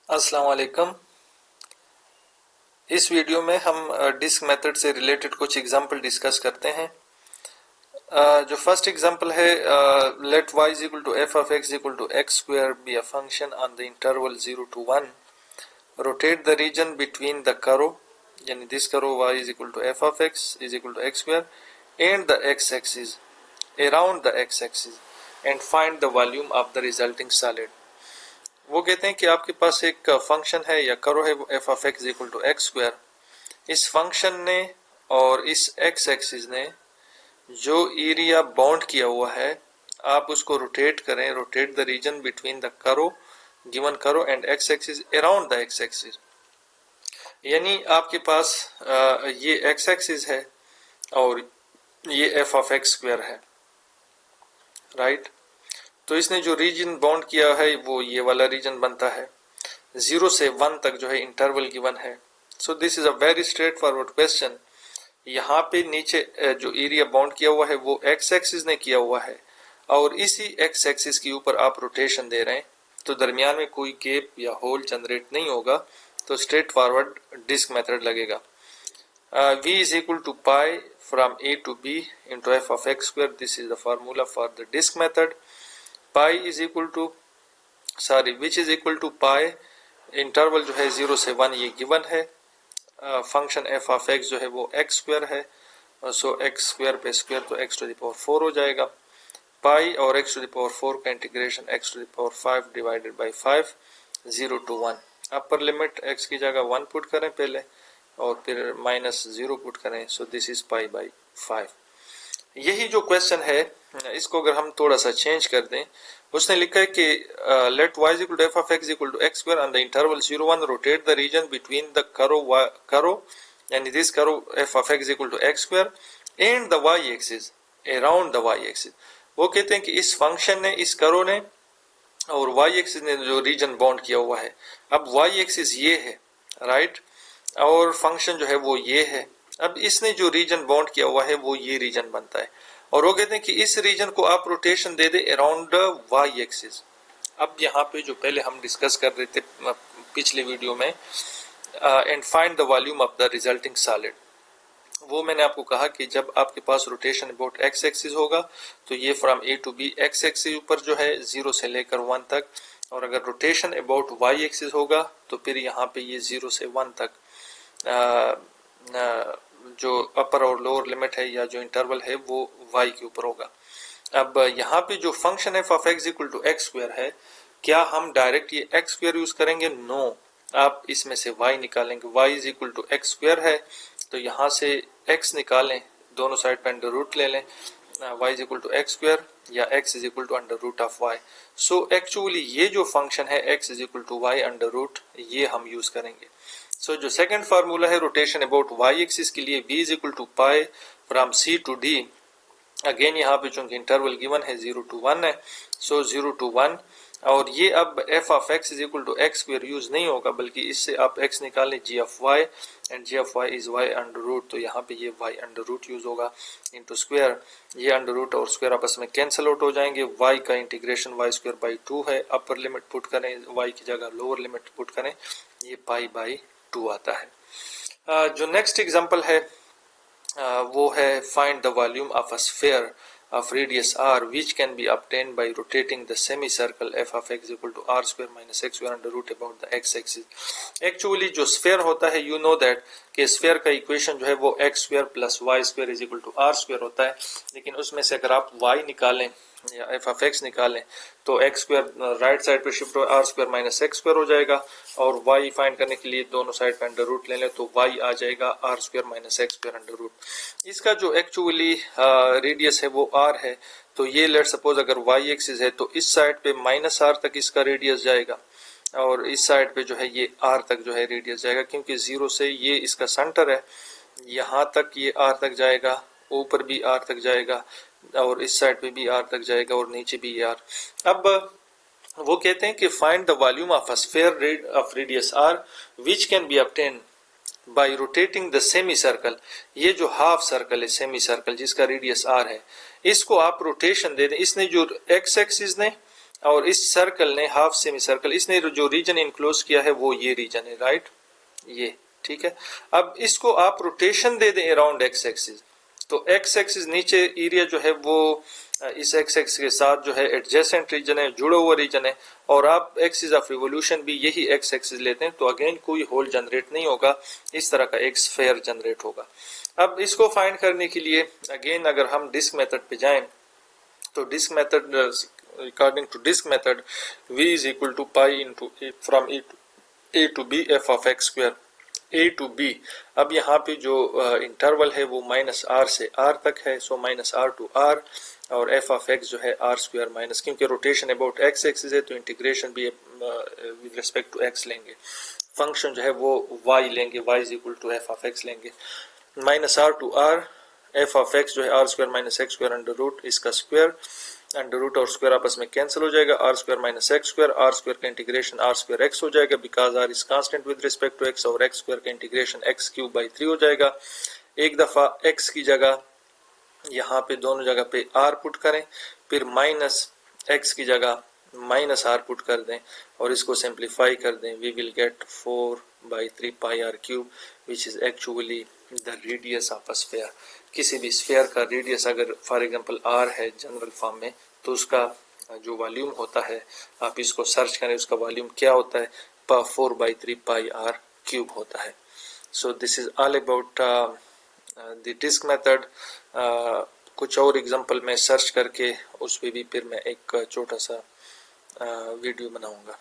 अस्सलाम वालेकुम। इस वीडियो में हम डिस्क मेथड से रिलेटेड कुछ एग्जांपल डिस्कस करते हैं। जो फर्स्ट एग्जांपल है, let y is equal to f of x equal to x square be a function on the interval 0 to 1, rotate the region between the curve, यानी this curve y is equal to f of x is equal to x square and the x axis around the x axis and find the volume of the resulting solid. वो कहते हैं कि आपके पास एक function है या curve है, वो F of X equal to X square. इस फंक्शन ने और इस एक्स एक्सिस ने जो एरिया बाउंड किया हुआ है, आप उसको रोटेट करें, rotate the region between the करो, गिवन करो and x axis around the x axis. यानी आपके पास ये एक्स एक्सिस है और ये एफ ऑफ एक्स स्क्वायर है, राइट। तो इसने जो रीजन बाउंड किया है वो ये वाला रीजन बनता है। 0 से 1 तक जो है इंटरवल गिवन है। So this is a very straight forward question. यहाँ पे नीचे जो एरिया बाउंड किया हुआ है वो एक्स एक्सिस ने किया हुआ है और इसी एक्स एक्सिस के ऊपर आप रोटेशन दे रहे हैं, तो दरमियान में कोई गैप या होल जनरेट नहीं होगा, तो स्ट्रेट फॉरवर्ड डिस्क मेथड लगेगा। v is equal to pi from a to b into f of x square. This is the formula for the disk method. pi is equal to which is equal to pi, interval जो है 0 से 1 ये given है। Function f of x जो है वो x square है, सो x square पे स्क्वायर तो x टू द पावर 4 हो जाएगा। पाई और x टू द पावर 4 का integration x to the power 5 divided by 5, 0 to 1। Upper limit x की जगह 1 पुट करें पहले और फिर माइनस 0 पुट करें, सो दिस इज पाई बाई 5। यही जो क्वेश्चन है, इसको अगर हम थोड़ा सा चेंज कर दें, उसने लिखा है कि let y equal to f of x equal to x square on the interval 0 1, rotate the region between the curve यानी this curve f of x equal to x square and the y axis around the y axis. वो कहते हैं कि इस function ने, इस करो ने और y एक्सिस ने जो रीजन बाउंड किया हुआ है, अब y एक्सिस ये है, राइट, और फंक्शन जो है वो ये है। अब इसने जो रीजन बाउंड किया हुआ है वो ये रीजन बनता है और वो कहते हैं कि इस रीजन को आप रोटेशन दे दे अराउंड वाई एक्सिस। अब यहाँ पे जो पहले हम डिस्कस कर रहे थे पिछले वीडियो में, and find the volume of the resulting solid, वो मैंने आपको कहा कि जब आपके पास रोटेशन अबाउट एक्स एक्सिस होगा तो ये from A to B X axis ऊपर जो है 0 से लेकर 1 तक, और अगर रोटेशन अबाउट वाई एक्सिस होगा तो फिर यहाँ पे ये 0 से 1 तक जो अपर और लोअर लिमिट है या जो इंटरवल है वो y के ऊपर होगा। अब यहाँ पे जो function f of x equal to X square है, क्या हम डायरेक्ट ये x स्क्वायर यूज करेंगे? नो, आप इसमें से y निकालेंगे। y is equal to X square है तो यहाँ से x निकालें, दोनों साइड पे अंडर रूट ले लें, y is equal to X square या x is equal to under root of y। So actually ये जो फंक्शन है x is equal to y under root, ये हम यूज करेंगे। सो जो सेकंड फार्मूला है रोटेशन अबाउट y एक्सिस के लिए, v is equal to pi from c to d, again यहाँ पे चूंकि इंटरवल गिवन है 0 to 1 है, सो 0 to 1, और ये अब f of x is equal to X square use नहीं होगा, बल्कि इससे आप x निकालें g of y and g of y is y under root, तो यहाँ पे ये y अंडर रूट यूज होगा इनटू स्क्वायर। ये अंडर रूट और स्क्वायर आपस में कैंसिल आउट हो जाएंगे। y का इंटीग्रेशन y स्क्वायर बाई 2 है, अपर लिमिट पुट करें, y की जगह लोअर लिमिट पुट करें, ये पाई बाई 2 आता है। जो नेक्स्ट एग्जांपल है वो है find the volume of a sphere of radius r which can be obtained by rotating the semicircle f of x equal to r square minus x square under root about the x axis। Actually जो sphere होता है, you know that कि sphere का equation जो है वो x square plus Y square is equal to r square होता है, लेकिन उसमें से अगर आप y निकालें या f ऑफ x निकालें तो x स्क्वायर राइट साइड पे शिफ्ट हो r square minus x square हो जाएगा, और y फाइंड करने के लिए दोनों साइड पे अंडर रूट ले लें तो y आ जाएगा r square minus x square under root. इसका जो एक्चुअली रेडियस है वो r है, तो ये लेट सपोज अगर y एक्सिस है तो इस साइड पे माइनस r तक इसका रेडियस जाएगा और इस साइड पे जो है ये r तक जो है रेडियस जाएगा, क्योंकि 0 से ये इसका सेंटर है, यहाँ तक ये r तक जाएगा, ऊपर भी r तक जाएगा और इस साइड पे भी r तक जाएगा और नीचे भी r। अब वो कहते हैं कि find the volume of a sphere of radius r which can be obtain bye rotating the semi circle. ये जो हाफ सर्कल है, सेमी सर्कल जिसका रेडियस r है, इसको आप रोटेशन दे दें। इसने जो x एक्सिस ने और इस सर्कल ने हाफ सेमी सर्कल, इसने जो रीजन इनक्लोज किया है वो ये रीजन है, राइट, ये, ठीक है। अब इसको आप रोटेशन दे दें अराउंड एक्स एक्सिस, तो एक्स एक्सिस नीचे एरिया जो है वो इस एक्स एक्सिस के साथ जो है एडजेसेंट रीजन है, जुड़ा हुआ रीजन है, और आप एक्सिस ऑफ रिवोल्यूशन भी यही एक्स एक्सिस लेते हैं, तो अगेन कोई होल जनरेट नहीं होगा, इस तरह का एक स्फेयर जनरेट होगा। अब इसको फाइंड करने के लिए अगेन अगर हम डिस्क मेथड पे जाएं, तो disc method according to disc method v is equal to pi into from A to B F of X square, A to B. अब यहाँ पे जो इंटरवल है वो माइनस आर से आर तक है, so minus R to R, और एफ ऑफ एक्स जो है आर स्क्वायर माइनस, क्योंकि रोटेशन अबाउट एक्स एक्सिस है तो इंटीग्रेशन भी विद रिस्पेक्ट टू एक्स लेंगे, फंक्शन जो है वो वाई लेंगे, Y is equal to F of X लेंगे, minus R to R, F of X जो है R square minus X square under root, इसका स्क्वायर, अंडर रूट और स्क्वायर आपस में कैंसिल हो जाएगा, R square minus X square, R square का इंटीग्रेशन आर स्क्वायर एक्स हो जाएगा because R is constant with respect to X, और एक्स स्क्वायर का इंटीग्रेशन एक्स क्यूब बाई 3 हो जाएगा। एक दफा एक्स की जगह यहाँ पे दोनों जगह पे आर पुट करें, फिर माइनस एक्स की जगह माइनस आर पुट कर दें और इसको सिंप्लीफाई कर दें, we will get 4/3 pi R cube which is actually the radius of a sphere. किसी भी स्फीयर का रेडियस अगर फॉर एग्जांपल आर है जनरल फॉर्म में, तो उसका जो वॉल्यूम होता है, आप इसको सर्च करें उसका वॉल्यूम क्या होता है, 4/3 पाई आर क्यूब होता है। So this is all about the disc method. कुछ और एग्जांपल में सर्च करके उस पे भी फिर मैं एक छोटा सा वीडियो बनाऊंगा।